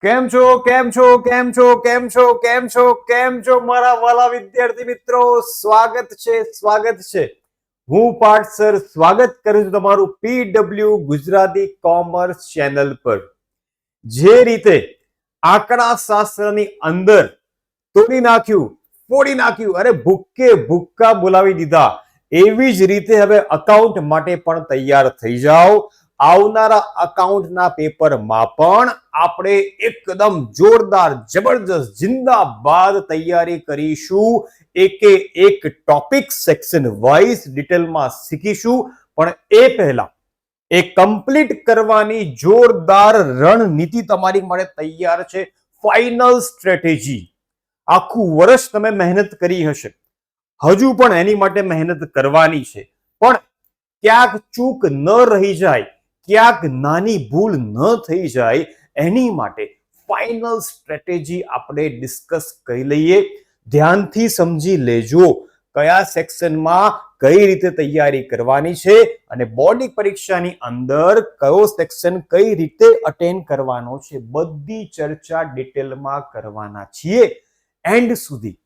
કેમ છો કેમ છો કેમ છો કેમ છો કેમ છો કેમ છો મારા વાલા વિદ્યાર્થી મિત્રો, સ્વાગત છે. હું પાર્થ સર સ્વાગત કરું છું તમારું પીડબ્લ્યુ ગુજરાતી કોમર્સ ચેનલ પર. જે રીતે આંકડા શાસ્ત્રની અંદર તોડી નાખ્યું, ફોડી નાખ્યું, અરે ભૂક્કે ભૂક્કા બોલાવી દીધા, એવી જ રીતે હવે અકાઉન્ટ માટે પણ તૈયાર થઈ જાઓ. આવનારા અકાઉન્ટના પેપરમાં પણ આપણે એકદમ જોરદાર, જબરજસ્ત, જિંદાબાદ તૈયારી કરીશું. એકે એક ટોપિક સેક્શન વાઇઝ ડિટેલમાં શીખીશું. પણ એ પહેલા એ કમ્પ્લીટ કરવાની જોરદાર રણનીતિ તમારી માટે તૈયાર છે. Final strategy. આખું વર્ષ તમે મહેનત કરી હશે, હજુ પણ એની માટે મહેનત કરવાની છે. પણ ક્યાંક ચૂક ન રહી જાય, ક્યાંક નાની ભૂલ ન થઈ જાય, એની માટે ફાઇનલ સ્ટ્રેટેજી આપણે ડિસ્કસ કરી લઈએ. ધ્યાનથી સમજી લેજો કયા સેક્શનમાં કઈ રીતે તૈયારી કરવાની છે અને બોર્ડની પરીક્ષાની અંદર કયો સેક્શન કઈ રીતે અટેન્ડ કરવાનો છે, બધી ચર્ચા ડિટેલમાં કરવાના છીએ. એન્ડ સુધી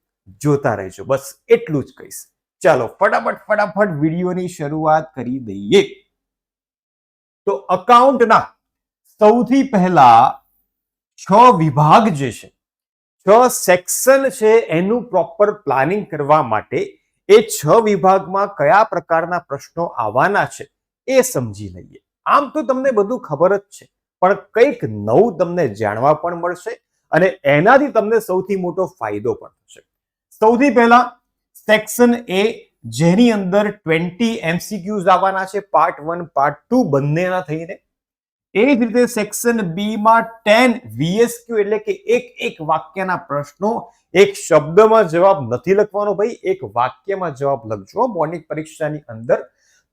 જોતા રહેજો, બસ એટલું જ કહીશ. ચાલો ફટાફટ વિડીયોની શરૂઆત કરી દઈએ. તો અકાઉન્ટના સૌથી પહેલા 6 વિભાગ જે છે, 6 સેક્શન છે, એનું પ્રોપર પ્લાનિંગ કરવા માટે એ 6 વિભાગમાં કયા પ્રકારના પ્રશ્નો આવવાના છે એ સમજી લઈએ. આમ તો તમને બધું ખબર જ છે, પણ કંઈક નવું તમને જાણવા પણ મળશે અને એનાથી તમને સૌથી મોટો ફાયદો પણ થશે. સૌથી પહેલા સેક્શન એ, જેની અંદર 20 MCQs આવવાના છે, પાર્ટ 1 પાર્ટ 2 બંનેના થઈને. એ જ રીતે સેક્શન બી માં 10 VSQ એટલે કે એક વાક્યના પ્રશ્નો. એક શબ્દમાં જવાબ નથી લખવાનો ભાઈ, એક વાક્યમાં જવાબ લખજો બોર્ડની પરીક્ષાની અંદર.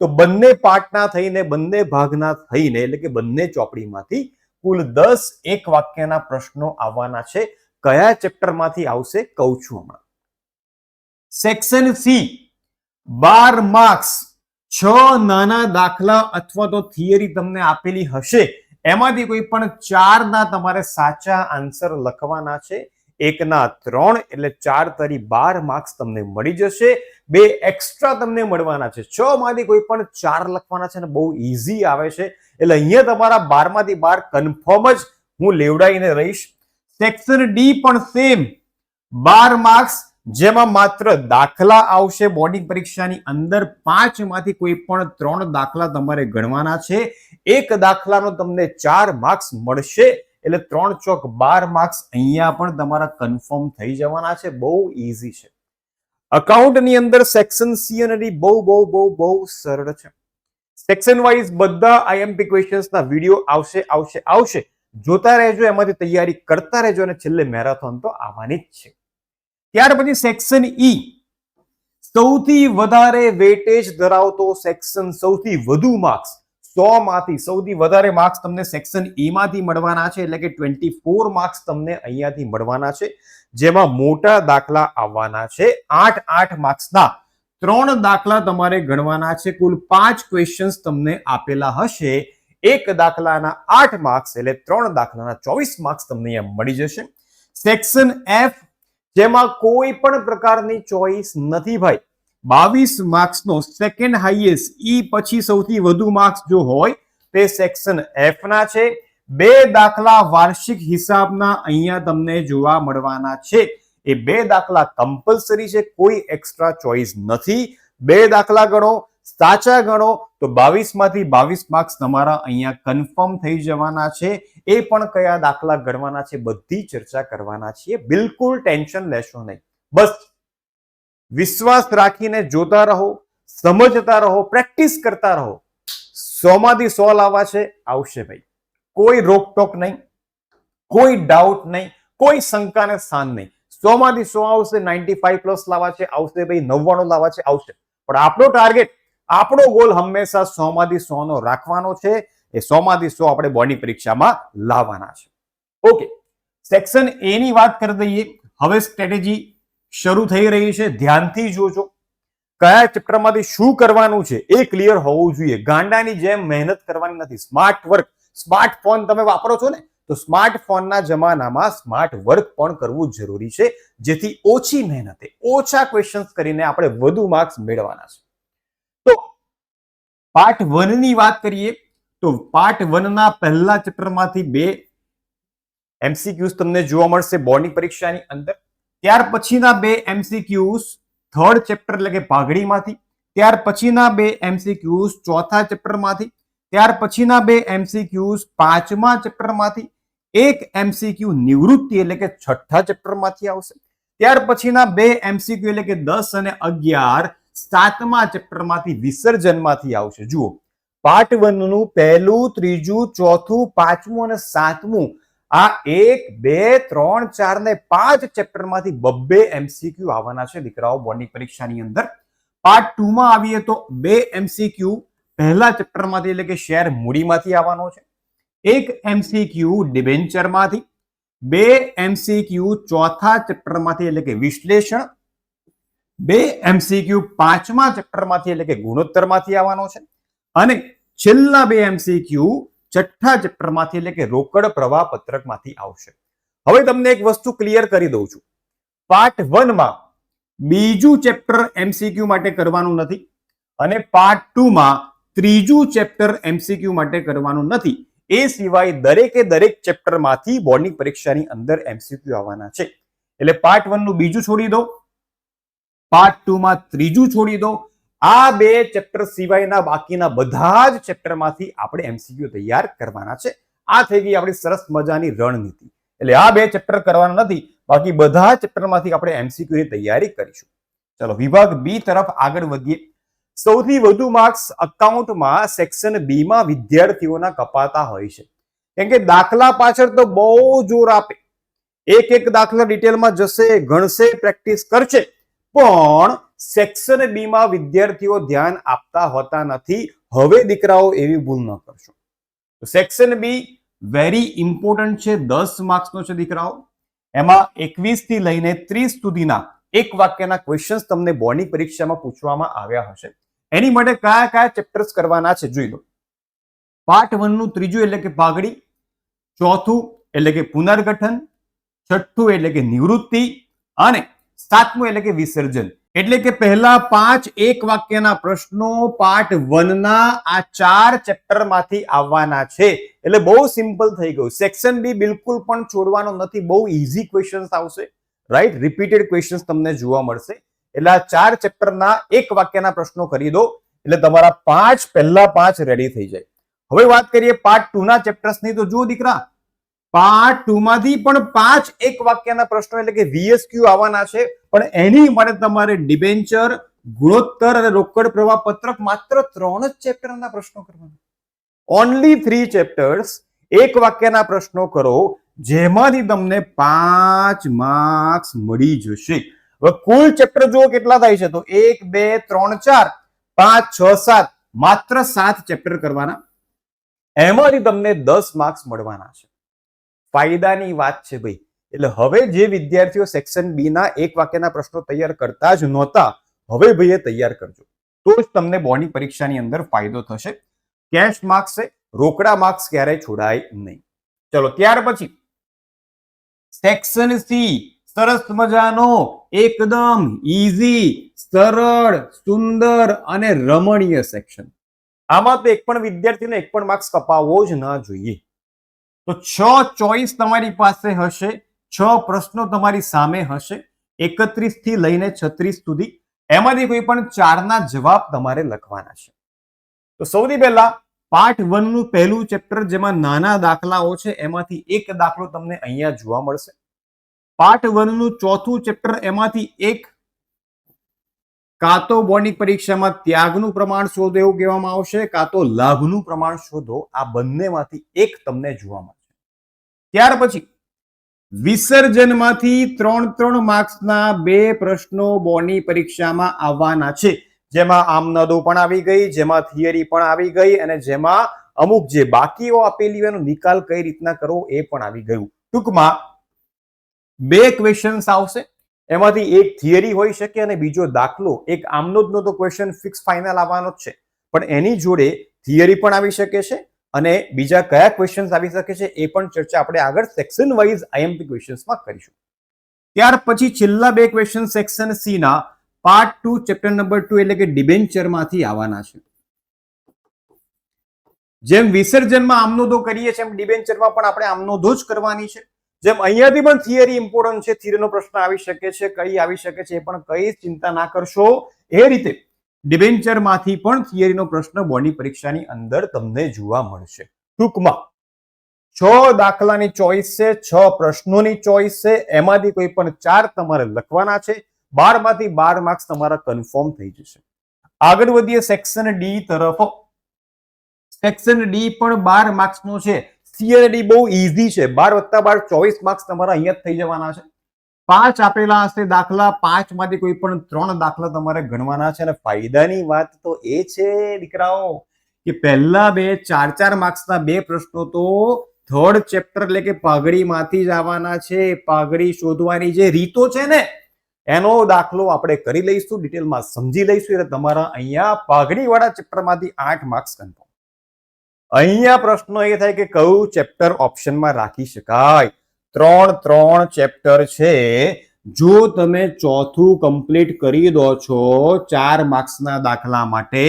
તો બંને પાર્ટના થઈને, બંને ભાગના થઈને, એટલે કે બંને ચોપડીમાંથી કુલ 10 એક વાક્યના પ્રશ્નો આવવાના છે. કયા ચેપ્ટરમાંથી આવશે કહું છું હમણાં. સેક્શન સી 12 માર્ક્સ, 6 નાના દાખલા અથવા તો થિયરી તમને આપેલી હશે, એમાંથી કોઈ પણ 4 ના તમારે સાચા આન્સર લખવાના છે. 1 ના 3 એટલે 4 તરી 12 માર્ક્સ તમને મળી જશે. 2 એક્સ્ટ્રા તમને મળવાના છે. 6 માંથી કોઈ પણ 4 લખવાના છે ને બહુ ઈઝી આવે છે. એટલે અહીંયા તમારા 12 માંથી 12 કન્ફર્મ જ હું લેવડાવીને રહીશ. સેક્શન ડી પણ સેમ 12 માર્ક્સ, જેમાં માત્ર દાખલા આવશે બોર્ડની પરીક્ષાની અંદર. 5 માંથી કોઈ પણ 3 દાખલા તમારે ગણવાના છે. એક દાખલાનો તમને 4 માર્ક્સ મળશે, એટલે 3 ચોક 12 માર્ક્સ અહીંયા પણ તમારા કન્ફર્મ થઈ જવાના છે. બહુ ઈઝી છે. અકાઉન્ટની અંદર સેક્શન સી અને ડી બહુ સરળ છે. સેક્શન વાઇઝ બધા આઈએમપી ક્વેશ્ચન્સના વિડીયો આવશે. જોતા રહેજો, એમાંથી તૈયારી કરતા રહેજો અને છેલ્લે મેરેથોન તો આવવાની જ છે. ત્યાર પછી સેક્શન ઈ, સૌથી વધારે વેટેજ ધરાવતો સેક્શન, સૌથી વધુ માર્ક્સ 100 માંથી સૌથી વધારે માર્ક્સ તમને સેક્શન ઈ માંથી મળવાના છે. એટલે કે 24 માર્ક્સ તમને અહીંયાથી મળવાના છે, જેમાં મોટા દાખલા આવવાના છે. 8 માર્ક્સના 3 દાખલા તમારે ગણવાના છે. કુલ 5 ક્વેશ્ચન્સ તમને આપેલા હશે. એક દાખલાના 8 માર્ક્સ એટલે 3 દાખલાના 24 માર્ક્સ તમને અહીંયા મળી જશે. સેક્શન એફ, જેમાં કોઈ પણ પ્રકારની ચોઈસ નથી ભાઈ. 22 માર્ક્સનો સેકન્ડ હાઈએસ્ટ, ઈ પછી સૌથી વધુ માર્ક્સ જો હોય તે સેક્શન એફ ના છે. 2 દાખલા વાર્ષિક હિસાબના અહીંયા તમને જોવા મળવાના છે. એ 2 દાખલા કમ્પલસરી છે, કોઈ એક્સ્ટ્રા ચોઈસ નથી. 2 દાખલા ગણો, સાચા ગણો તો 22 માંથી 22 માર્ક્સ તમારા અહીંયા કન્ફર્મ થઈ જવાના છે. એ પણ કયા દાખલા ગણવાના છે બધી ચર્ચા કરવાના છીએ. બિલકુલ ટેન્શન લેશો નહીં, બસ વિશ્વાસ રાખીને જોતા રહો, સમજતા રહો, પ્રેક્ટિસ કરતા રહો. 100 માંથી 100 લાવવા છે, આવશે ભાઈ. કોઈ રોકટોક નહીં, કોઈ ડાઉટ નહીં, કોઈ શંકાને સ્થાન નહીં. 100 માંથી 100 આવશે. 95 પ્લસ લાવવા છે, આવશે ભાઈ. 99 લાવવા છે, આવશે. પણ આપણો ટાર્ગેટ, આપણો ગોલ હંમેશા 100 માંથી 100 નો રાખવાનો છે. એ 100 માંથી 100 આપણે બોર્ડની પરીક્ષામાં લાવવાના છે. ઓકે, સેક્શન એ ની વાત કરી દઈએ. હવે સ્ટ્રેટેજી શરૂ થઈ રહી છે, ધ્યાનથી જોજો. કયા ચેપ્ટરમાંથી શું કરવાનું છે એ ક્લિયર હોવું જોઈએ. ગાંડાની જેમ મહેનત કરવાની નથી. સ્માર્ટ વર્ક, સ્માર્ટફોન તમે વાપરો છો ને, તો સ્માર્ટફોનના જમાનામાં સ્માર્ટ વર્ક પણ કરવું જરૂરી છે, જેથી ઓછી મહેનતે ઓછા ક્વેશ્ચન્સ કરીને આપણે વધુ માર્ક્સ મેળવવાના છે. તો પાર્ટ 1 ની વાત કરીએ તો પાર્ટ 1 ના પહેલા ચેપ્ટરમાંથી 2 MCQs તમને જોવા મળશે બોર્ડની પરીક્ષાની અંદર. ત્યાર પછીના 2 MCQs થર્ડ ચેપ્ટર એટલે કે પાઘડીમાંથી, ત્યાર પછીના 2 MCQs ચોથા ચેપ્ટરમાંથી, ત્યાર પછીના 2 MCQs પાંચમા ચેપ્ટરમાંથી, એક MCQ નિવૃત્તિ એટલે કે છઠ્ઠા ચેપ્ટરમાંથી આવશે. ત્યાર પછીના 2 MCQ એટલે કે 10 અને 11 સાતમા ચેપ્ટરમાંથી વિસર્જનમાંથી આવશે. જુઓ, પાર્ટ 1 નું પહેલું, ત્રીજું, ચોથું, પાંચમું અને સાતમું આ 1 2 3 4 ને 5 ચેપ્ટરમાંથી 2 MCQ આવવાના છે દીકરાઓ બોર્ડની પરીક્ષાની અંદર. પાર્ટ 2 માં આવીએ તો 2 MCQ પહેલા ચેપ્ટરમાંથી એટલે કે શેર મૂડીમાંથી આવવાનો છે, એક MCQ ડિબેન્ચરમાંથી, 2 MCQ ચોથા ચેપ્ટરમાંથી એટલે કે વિશ્લેષણ, 2 MCQ પાંચમા ચેપ્ટરમાંથી એટલે કે ગુણોત્તરમાંથી આવવાનો છે અને છેલ્લા 2 MCQ છઠ્ઠા ચેપ્ટરમાંથી એટલે કે રોકડ પ્રવાહ પત્રકમાંથી આવશે. હવે તમને એક વસ્તુ ક્લિયર કરી દઉં છું. પાર્ટ 1 માં બીજું ચેપ્ટર MCQ માટે કરવાનું નથી અને પાર્ટ 2 માં ત્રીજું ચેપ્ટર MCQ માટે કરવાનું નથી. એ સિવાય દરેક ચેપ્ટરમાંથી બોર્ડની પરીક્ષાની અંદર MCQ આવવાના છે. એટલે પાર્ટ 1 નું બીજું છોડી દો, પાર્ટ 2 માં ત્રીજું છોડી દો. આ 2 ચેપ્ટર સિવાયના બાકીના બધા જ ચેપ્ટરમાંથી આપણે MCQ તૈયાર કરવાના છે. આ થઈ ગઈ આપણી સરસ મજાની રણનીતિ. એટલે આ 2 ચેપ્ટર કરવાના નથી, બાકી બધા ચેપ્ટરમાંથી આપણે MCQ ની તૈયારી કરીશું. ચલો વિભાગ બી તરફ આગળ વધીએ. સૌથી વધુ માર્ક્સ અકાઉન્ટમાં સેક્શન બી માં વિદ્યાર્થીઓના કપાતા હોય છે, કેમ કે દાખલા પાછળ તો બહુ જોર આપે, એક દાખલા ડિટેલમાં જશે, ગણશે, પ્રેક્ટિસ કરશે, પણ સેક્શન બી માં વિદ્યાર્થીઓ ધ્યાન આપતા હોતા નથી. હવે દીકરાઓ એવી ભૂલ ન કરશો. સેક્શન બી વેરી ઇમ્પોર્ટન્ટ છે, 10 માર્ક્સનો છે દીકરાઓ. એમાં 21 થી લઈને 30 સુધીના એક વાક્યના ક્વેશ્ચન્સ તમને બોર્ડની પરીક્ષામાં પૂછવામાં આવ્યા હશે. એની માટે કયા ચેપ્ટર્સ કરવાના છે જોઈ લો. પાર્ટ 1 નું ત્રીજું એટલે કે પાઘડી, ચોથું એટલે કે પુનર્ગઠન, છઠ્ઠું એટલે કે નિવૃત્તિ અને સાતમું એટલે કે વિસર્જન. એટલે કે પહેલા 5 એક વાક્યના પ્રશ્નો પાર્ટ 1 ના આ 4 ચેપ્ટરમાંથી આવવાના છે. એટલે બહુ સિમ્પલ થઈ ગયું. સેક્શન બી બિલકુલ પણ છોડવાનો નથી, બહુ ઈઝી ક્વેશ્ચન્સ આવશે, રાઈટ? રિપીટેડ ક્વેશ્ચન્સ તમને જોવા મળશે. એટલે આ 4 ચેપ્ટરના એક વાક્યના પ્રશ્નો કરી દો એટલે તમારા પહેલા 5 રેડી થઈ જાય. હવે વાત કરીએ પાર્ટ 2 ના ચેપ્ટર્સની. તો જુઓ દીકરા, પાર્ટ 2 માંથી પણ 5 એક વાક્યના પ્રશ્નો એટલે કે VSQ આવવાના છે, પણ એની માટે તમારે ડિબેન્ચર, ગુણોત્તર અને રોકડ પ્રવાહ પત્રક માત્ર 3 જ ચેપ્ટરના પ્રશ્નો કરવાના. ઓનલી 3 ચેપ્ટર્સ, એક વાક્યના પ્રશ્નો કરો, જેમાંથી તમને 5 માર્ક્સ મળી જશે. હવે કુલ ચેપ્ટર જુઓ કેટલા થાય છે, તો 1 2 3 4 5 6 7, માત્ર 7 ચેપ્ટર કરવાના. એમાંથી તમને 10 માર્ક્સ મળવાના છે. ફાયદાની વાત છે ભાઈ. એટલે હવે જે વિદ્યાર્થીઓ સેક્શન બી ના એક વાક્યના પ્રશ્નો તૈયાર કરતા જ નહોતા, હવે ભાઈ તૈયાર કરજો, તો જ તમને બોર્ડની પરીક્ષાની અંદર ફાયદો થશે. કેશ માર્ક્સ છે, રોકડા માર્ક્સ ક્યારેય છોડાય નહીં. ચલો ત્યાર પછી સેક્શન સી, સરસ મજાનો, એકદમ ઈઝી, સરળ, સુંદર અને રમણીય સેક્શન. આમાં તો એક પણ વિદ્યાર્થીને એક પણ માર્ક્સ કપાવવો જ ના જોઈએ. તો 6 ચોઈસ તમારી પાસે હશે, 6 પ્રશ્નો તમારી સામે હશે, 31 થી લઈને 36 સુધી. એમાંથી કોઈ પણ 4 ના જવાબ તમારે લખવાના છે. તો સૌથી પહેલા પાર્ટ 1 નું પહેલું ચેપ્ટર, જેમાં નાના દાખલાઓ છે, એમાંથી એક દાખલો તમને અહીંયા જોવા મળશે. પાર્ટ 1 નું ચોથું ચેપ્ટર, એમાંથી એક કાં તો બોર્ડની પરીક્ષામાં ત્યાગનું પ્રમાણ શોધો એવું કહેવામાં આવશે, કાં તો લાભનું પ્રમાણ શોધો. આ બંનેમાંથી એક તમને જોવા મળશે. ત્યાર પછી વિસર્જનમાંથી 3 માર્ક્સના 2 પ્રશ્નો બોર્ડની પરીક્ષામાં આવવાના છે, જેમાં આમનદો પણ આવી ગઈ, જેમાં થિયરી પણ આવી ગઈ અને જેમાં અમુક જે બાકીઓ આપેલી એનો નિકાલ કઈ રીતના કરવો એ પણ આવી ગયું. ટૂંકમાં 2 ક્વેશ્ચન્સ આવશે, એમાંથી એક થિયરી હોઈ શકે અને બીજો દાખલો. એક આમનોદનો તો ક્વેશ્ચન ફિક્સ ફાઇનલ આવવાનો જ છે, પણ એની જોડે થિયરી પણ આવી શકે છે અને બીજા કયા ક્વેશ્ચન્સ આવી શકે છે એ પણ ચર્ચા આપણે આગળ સેક્શન વાઇઝ આઈએમપી ક્વેશ્ચન્સમાં કરીશું. ત્યાર પછી છેલ્લા બે ક્વેશ્ચન સેક્શન સી ના પાર્ટ 2 ચેપ્ટર નંબર 2 એટલે કે ડિબેન્ચર માંથી આવવાના છે. જેમ વિસર્જનમાં આમનોધો કરીએ છીએ એમ ડિબેન્ચરમાં પણ આપણે આમનોધો જ કરવાની છે. જેમ અહીંયાથી પણ થિયરી ઇમ્પોર્ટન્ટ છે, થિયરીનો પ્રશ્ન આવી શકે છે, કઈ આવી શકે છે એ પણ કઈ ચિંતા ના કરશો. એ રીતે ડિબેન્ચરમાંથી પણ થિયરીનો પ્રશ્ન બોર્ડની પરીક્ષાની અંદર તમને જોવા મળશે. ટૂંકમાં 6 દાખલાની ચોઈસ છે, 6 પ્રશ્નોની ચોઈસ છે, એમાંથી કોઈ પણ 4 તમારે લખવાના છે. 12 માંથી 12 માર્ક્સ તમારા કન્ફર્મ થઈ જશે. આગળ વધીએ સેક્શન ડી તરફ. સેક્શન ડી પણ 12 માર્ક્સનો છે. સીઆરડી બહુ ઈઝી છે. 12 + 12 24 માર્ક્સ તમારા અહીંયા જ થઈ જવાના છે. 5 આપેલા હશે દાખલા, 5 માંથી કોઈ પણ 3 દાખલા તમારે ગણવાના છે. અને ફાયદાની વાત તો એ છે દીકરાઓ કે પહેલા બે 4-4 માર્ક્સના બે પ્રશ્નો તો થર્ડ ચેપ્ટર એટલે કે પાઘડીમાંથી જ આવવાના છે. પાઘડી શોધવાની જે રીતો છે ને એનો દાખલો આપણે કરી લઈશું, ડિટેલમાં સમજી લઈશું. એટલે તમારા અહીંયા પાઘડી વાળા ચેપ્ટરમાંથી 8 માર્ક્સ કન્ફર્મ. અહીંયા પ્રશ્ન એ થાય કે કયું ચેપ્ટર ઓપ્શનમાં રાખી શકાય. 3 ચેપ્ટર છે. જો તમે ચોથું કમ્પ્લીટ કરી દો છો 4 માર્ક્સના દાખલા માટે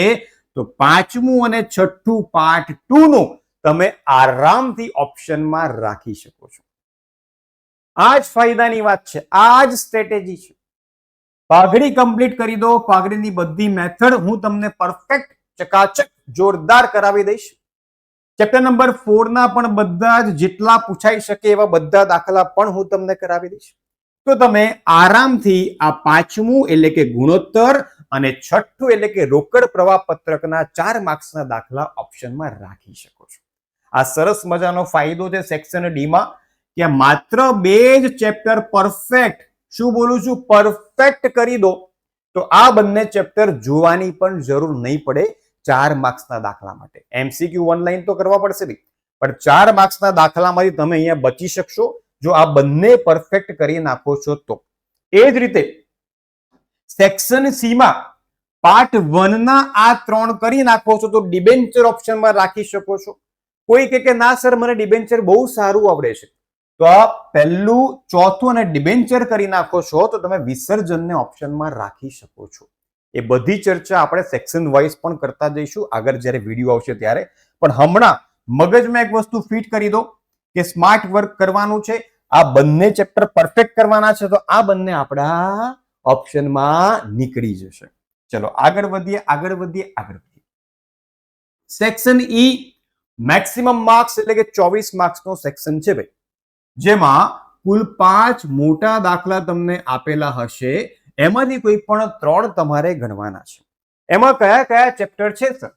તો 5મું અને 6થું પાર્ટ 2 નું તમે આરામથી ઓપ્શનમાં રાખી શકો છો. આ જ ફાયદાની વાત છે, આ જ સ્ટ્રેટેજી છે. પાઘડી કમ્પ્લીટ કરી દો. પાઘડીની બધી મેથડ હું તમને પરફેક્ટ ચકાચક જોરદાર કરાવી દઈશ. ચેપ્ટર નંબર 4 ના પણ બધા જ જેટલા પૂછાઈ શકે એવા બધા દાખલા પણ હું તમને કરાવી દઈશ. તો તમે આરામથી આ 5મું એટલે કે ગુણોત્તર અને 6થું એટલે કે રોકડ પ્રવાહ પત્રકના 4 માર્ક્સના દાખલા ઓપ્શનમાં રાખી શકો છો. આ સરસ મજાનો ફાયદો છે સેક્શન ડી માં કે માત્ર 2 જ ચેપ્ટર પરફેક્ટ, શું બોલું છું, પરફેક્ટ કરી દો તો આ બંને ચેપ્ટર જોવાની પણ જરૂર નહીં પડે 4 માર્ક્સના દાખલા માટે. એમસીક્યુ ઓનલાઈન તો કરવા પડશે ભાઈ, પણ 4 માર્ક્સના દાખલામાંથી તમે અહીંયા બચી શકશો જો આ બંને પરફેક્ટ કરી નાખો છો તો. એ જ રીતે સેક્શન સી માં પાર્ટ 1 ના આ 3 કરી નાખો છો તો ડિબેન્ચર ઓપ્શનમાં રાખી શકો છો. કોઈ કે ના સર મને ડિબેન્ચર બહુ સારું આવડે છે, તો આ પહેલું, ચોથું અને ડિબેન્ચર કરી નાખો છો તો તમે વિસર્જનને ઓપ્શનમાં રાખી શકો છો. એ બધી ચર્ચા આપણે સેક્શન વાઇઝ પણ કરતા જઈશું આગળ જ્યારે વિડીયો આવશે ત્યારે. પણ હમણાં મગજમાં એક વસ્તુ ફિટ કરી દો કે સ્માર્ટ વર્ક કરવાનું છે. આ બંને ચેપ્ટર પરફેક્ટ કરવાના છે તો આ બંને આપણા ઓપ્શનમાં નીકળી જશે. ચલો આગળ વધીએ. સેક્શન ઈ મેક્સિમમ માર્ક્સ એટલે કે 24 માર્ક્સનો સેક્શન છે ભાઈ, જેમાં કુલ 5 મોટા દાખલા તમને આપેલા હશે. એમાંથી કોઈ પણ 3 તમારે ગણવાના છે. એમાં કયા કયા ચેપ્ટર છે સર?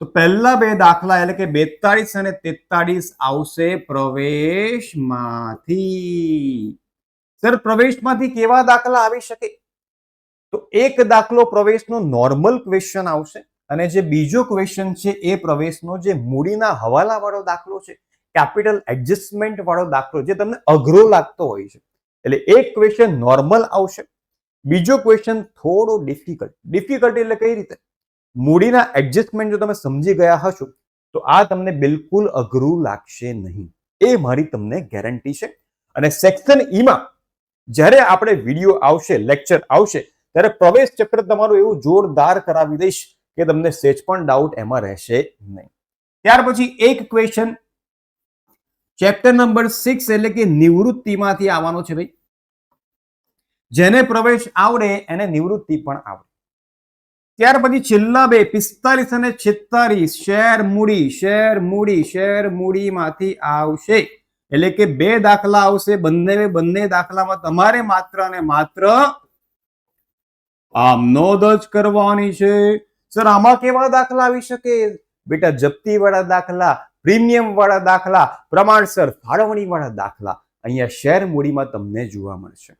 તો પહેલા બે દાખલા એટલે કે 42 અને 43 આવશે પ્રવેશમાંથી. સર પ્રવેશમાંથી કેવા દાખલા આવી શકે? તો એક દાખલો પ્રવેશનો નોર્મલ ક્વેશ્ચન આવશે અને જે બીજો ક્વેશ્ચન છે એ પ્રવેશનો જે મૂડીના હવાલા વાળો દાખલો છે, કેપિટલ એડજસ્ટમેન્ટ વાળો દાખલો જે તમને અઘરો લાગતો હોય છે. એટલે એક ક્વેશ્ચન નોર્મલ આવશે, બીજો ક્વેશ્ચન થોડો ડિફિકલ્ટ એટલે કઈ રીતે? મૂડીના એડજસ્ટમેન્ટ જો તમે સમજી ગયા હશો તો આ તમને બિલકુલ અઘરું લાગશે નહીં, એ મારી તમને ગેરંટી છે. અને સેક્શન ઈ માં જ્યારે આપણે વિડીયો આવશે, લેક્ચર આવશે ત્યારે પ્રવેશ ચેપ્ટર તમારું એવું જોરદાર કરાવી દઈશ કે તમને સેજ પણ ડાઉટ એમાં રહેશે નહીં. ત્યાર પછી એક ક્વેશ્ચન ચેપ્ટર નંબર 6 એટલે કે નિવૃત્તિમાંથી આવવાનો છે ભાઈ. જેને પ્રવેશ આવડે એને નિવૃત્તિ પણ આવડે. ત્યાર પછી છેલ્લા બે 45 અને 46 શેર મૂડીમાંથી આવશે. એટલે કે 2 દાખલા આવશે. બંને દાખલામાં તમારે માત્ર અને માત્ર આમનોંધ જ કરવાની છે. સર આમાં કેવા દાખલા આવી શકે? બેટા જપ્તી વાળા દાખલા, પ્રીમિયમ વાળા દાખલા, પ્રમાણસર ફાળવણી વાળા દાખલા અહીંયા શેર મૂડીમાં તમને જોવા મળશે.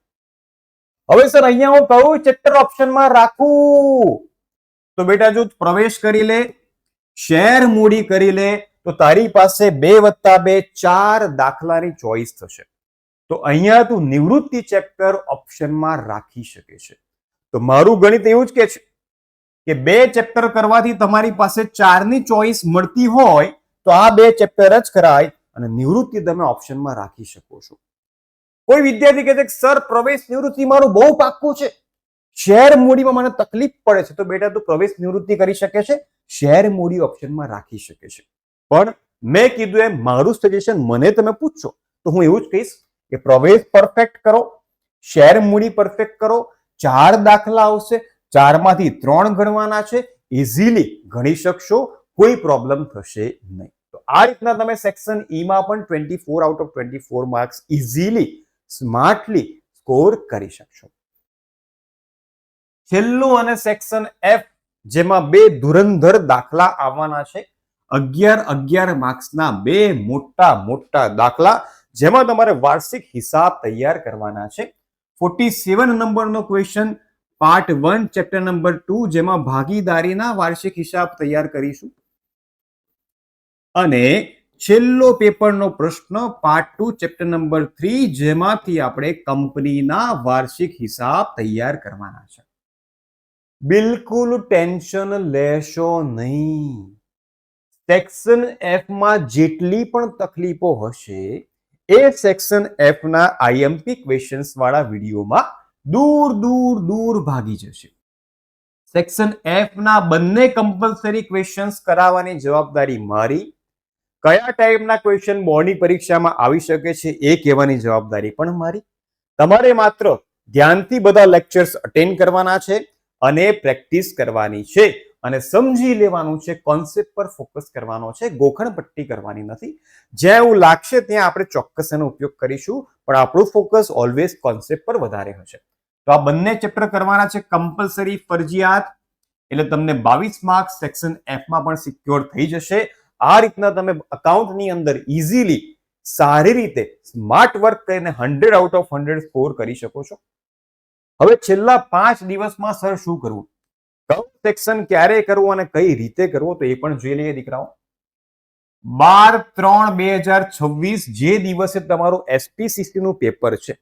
હવે સર અહીંયા હું કયું ચેપ્ટર ઓપ્શનમાં રાખું? તો બેટા જો પ્રવેશ કરી લે, શેર મૂડી કરી લે તો તારી પાસે 2 + 2 4 દાખલાની ચોઈસ થશે. તો અહીંયા તું નિવૃત્તિ ચેપ્ટર ઓપ્શનમાં રાખી શકે છે. તો મારું ગણિત એવું જ કે છે કે 2 ચેપ્ટર કરવાથી તમારી પાસે 4ની ચોઈસ મળતી હોય તો તો આ બે ચેપ્ટર જ કરાય અને નિવૃત્તિ તમે ઓપ્શનમાં રાખી શકો છો. કોઈ વિદ્યાર્થી કહે છે કે સર પ્રવેશ નિવૃત્તિ મારું બહુ પાક્કું છે, શેર મૂડીમાં મને તકલીફ પડે છે, તો બેટા તું પ્રવેશ નિવૃત્તિ કરી શકે છે, શેર મૂડી ઓપ્શનમાં રાખી શકે છે. પણ મેં કીધું એમ મારું સજેશન મને તમે પૂછશો તો હું એવું જ કહીશ કે પ્રવેશ પરફેક્ટ કરો, શેર મૂડી પરફેક્ટ કરો. 4 દાખલા આવશે, 4 માંથી 3 ગણવાના છે, ઇઝીલી ગણી શકશો, કોઈ પ્રોબ્લેમ થશે નહીં. તો આ રીતના તમે સેક્શન ઈ માં પણ 24 out of 24 marks easily smartly score કરી શકશો. છેલ્લું અને સેક્શન એફ, જેમાં 2 ધુરંધર દાખલા આવવાના છે. 11 માર્ક્સના 2 મોટા દાખલા, જેમાં તમારે વાર્ષિક હિસાબ તૈયાર કરવાના છે. 47 નંબરનો ક્વેશ્ચન પાર્ટ 1 ચેપ્ટર નંબર 2, જેમાં ભાગીદારીના વાર્ષિક હિસાબ તૈયાર કરીશું. અને છેલ્લો પેપરનો પ્રશ્ન પાર્ટ 2 ચેપ્ટર નંબર 3, જેમાંથી આપણે કંપનીના વાર્ષિક હિસાબ તૈયાર કરવાના છે. બિલકુલ ટેન્શન લેશો નહીં. સેક્શન એફ માં જેટલી પણ તકલીફો હશે એ સેક્શન એફ ના આઈએમપી ક્વેશ્ચન્સ વાળા વિડીયોમાં દૂર ભાગી જશે. સેક્શન એફ ના બંને કમ્પલસરી ક્વેશ્ચન્સ કરાવવાની જવાબદારી મારી. કયા ટાઈપના ક્વેશ્ચન બોર્ડની પરીક્ષામાં આવી શકે છે એ કહેવાની જવાબદારી પણ મારી. તમારે માત્ર ધ્યાનથી બધા લેક્ચર્સ અટેન્ડ કરવાના છે અને પ્રેક્ટિસ કરવાની છે અને સમજી લેવાનું છે, કોન્સેપ્ટ પર ફોકસ કરવાનો છે, ગોખણ પટ્ટી કરવાની નથી. જ્યાં એવું લાગશે ત્યાં આપણે ચોક્કસ એનો ઉપયોગ કરીશું, પણ આપણું ફોકસ ઓલવેઝ કોન્સેપ્ટ પર વધારે હશે. તો આ બંને ચેપ્ટર કરવાના છે કમ્પલસરી, ફરજિયાત, એટલે તમને 22 માર્ક્સ સેક્શન એફ માં પણ સિક્યોર થઈ જશે. આ રીતના તમે અકાઉન્ટની અંદર ઇઝીલી સારી રીતે સ્માર્ટ વર્ક કરીને 100 આઉટ ઓફ 100 સ્કોર કરી શકો છો. હવે છેલ્લા 5 દિવસમાં સર શું કરવું, કયું સેક્શન ક્યારે કરવું અને કઈ રીતે કરવું, તો એ પણ જોઈ લઈએ દીકરાઓ. 12/3/2026 જે દિવસે તમારું એસપીસીસી નું પેપર છે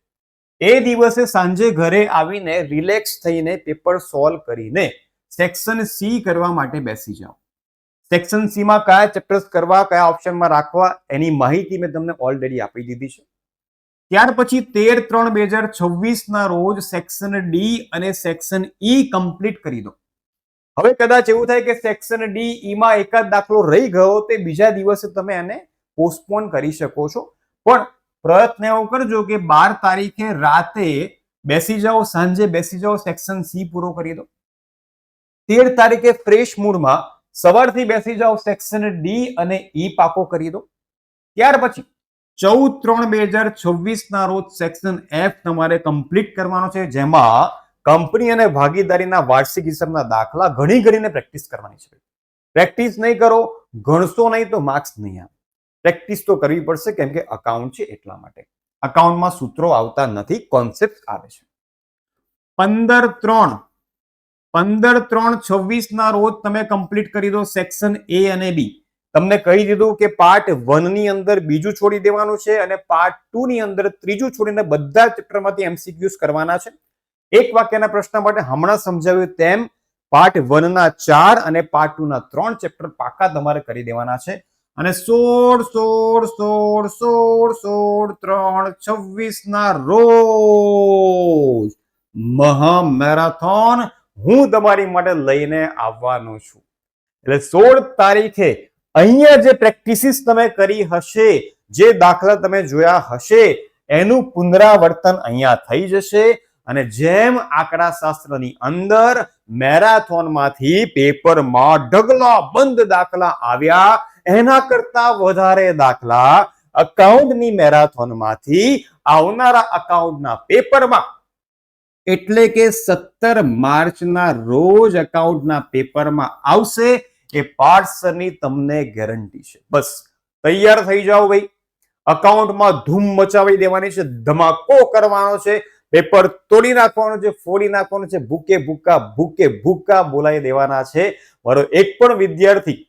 એ દિવસે સાંજે ઘરે આવીને રિલેક્સ થઈને પેપર સોલ્વ કરીને સેક્શન સી કરવા માટે બેસી જાઓ. સેક્શન સી માં કયા ચેપ્ટર્સ કરવા, કયા ઓપ્શનમાં રાખવા, એની માહિતી મેં તમને ઓલરેડી આપી દીધી છે. ત્યાર પછી 13/3/2026 ના રોજ સેક્શન ડી અને સેક્શન ઈ કમ્પ્લીટ કરી દો. હવે કદાચ એવું થાય કે સેક્શન ડી ઈ માં એકાદ દાખલો રહી ગયો, તે બીજા દિવસે તમે એને પોસ્ટપોન કરી શકો છો. પણ પ્રયત્ન એવો કરજો કે 12 તારીખે રાતે બેસી જાઓ, સાંજે બેસી જાઓ, સેક્શન સી પૂરો કરી દો. 13 તારીખે ફ્રેશ મૂડમાં સવારથી બેસી જાઓ, સેક્શન ડી અને ઈ પાકો કરી દો. ત્યાર પછી 14/3/2026 ના રોજ સેક્શન એફ તમારે કમ્પ્લીટ કરવાનો છે, જેમાં કંપની અને ભાગીદારીના વાર્ષિક હિસાબના દાખલા ઘણીને પ્રેક્ટિસ કરવાની છે. પ્રેક્ટિસ નહીં કરો, ગણશો નહીં તો માર્ક્સ નહીં આવે. પ્રેક્ટિસ તો કરવી પડશે, કેમ કે અકાઉન્ટ છે એટલા માટે. અકાઉન્ટમાં સૂત્રો આવતા નથી, કોન્સેપ્ટ આવે છે. 15/3/26 ના રોજ તમે કમ્પ્લીટ કરી દો સેક્શન એ અને બી. તમને કહી દીધું કે પાર્ટ 1 ની અંદર બીજું છોડી દેવાનું છે અને પાર્ટ 2 ની અંદર ત્રીજું છોડીને બધા ચેપ્ટરમાંથી એમસીક્યુઝ કરવાના છે. એક વાક્યના પ્રશ્ન માટે હમણાં સમજાવ્યું તેમ પાર્ટ 1 ના 4 અને પાર્ટ 2 ના 3 ચેપ્ટર પાકા તમારે કરી દેવાના છે. અને 16/3/26 ના રોજ મહા મેરેથોન હું તમારી માટે લઈને આવવાનો છું. એટલે 16 તારીખે અહીંયા જે પ્રેક્ટિસિસ તમે કરી હશે, જે દાખલા તમે જોયા હશે, એનું પુનરાવર્તન અહીંયા થઈ જશે. અને જેમ આંકડા શાસ્ત્રની અંદર મેરેથોનમાંથી પેપરમાં ઢગલા બંધ દાખલા આવ્યા, એના કરતા વધારે દાખલા અકાઉન્ટની મેરેથોનમાંથી આવનારા અકાઉન્ટના પેપરમાં, એટલે કે 17 માર્ચના રોજ અકાઉન્ટના પેપરમાં આવશે. એ પાર્ટસરની તમને ગેરંટી છે. બસ તૈયાર થઈ જાઓ ભાઈ. અકાઉન્ટમાં ધૂમ મચાવી દેવાની છે, ધમાકો કરવાનો છે, પેપર તોડી નાખવાનું છે, ફોડી નાખવાનું છે, ભૂકે ભૂકા બોલાવી દેવાના છે. મારો એક પણ વિદ્યાર્થી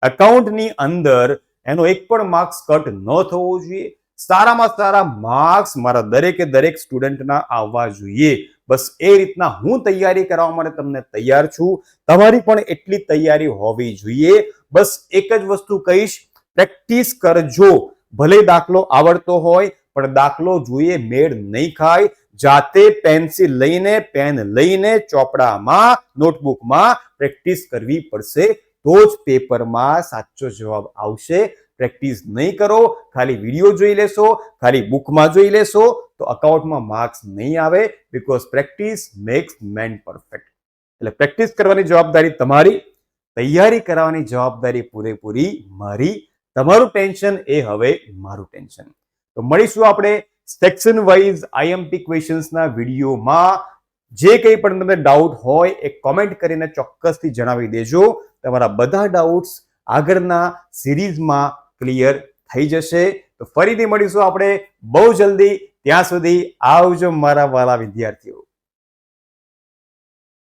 અકાઉન્ટની અંદર એનો એક પણ માર્ક્સ કટ ન થવો જોઈએ. સારામાં સારા માર્ક્સ મારા દરેક સ્ટુડન્ટના આવવા જોઈએ. બસ એ રીતના હું તૈયારી કરવા માટે તમને તૈયાર છું. તમારી પણ એટલી તૈયારી હોવી જોઈએ. બસ એક જ વસ્તુ કહીશ, પ્રેક્ટિસ કરજો. ભલે દાખલો આવડતો હોય પણ દાખલો જોઈએ મેળ નહીં ખાય. જાતે પેન્સિલ લઈને પેન લઈને ચોપડામાં નોટબુકમાં પ્રેક્ટિસ કરવી પડશે તો જ પેપરમાં સાચો જવાબ આવશે. પ્રેક્ટિસ નહીં કરો, ખાલી વિડીયો જોઈ લેશો, ખાલી બુકમાં જોઈ લેશો તો અકાઉન્ટમાં માર્ક્સ નહીં આવે. Because practice max main perfect. એટલે પ્રેક્ટિસ કરવાની જવાબદારી તમારી, તૈયારી કરાવવાની જવાબદારી પૂરેપૂરી મારી. તમારું ટેન્શન એ હવે મારું ટેન્શન. તો મળીશું આપણે સેક્શન વાઇઝ આઈએમપી ક્વેશ્ચન્સના વિડીયોમાં. જે કંઈ પણ તમને ડાઉટ હોય એ કોમેન્ટ કરીને ચોક્કસથી જણાવી દેજો. તમારા બધા ડાઉટ્સ આગળના સિરીઝમાં ક્લિયર થઈ જશે. તો ફરીથી મળીશું આપણે બહુ જલ્દી. ત્યાં સુધી આવજો મારા વાલા વિદ્યાર્થીઓ.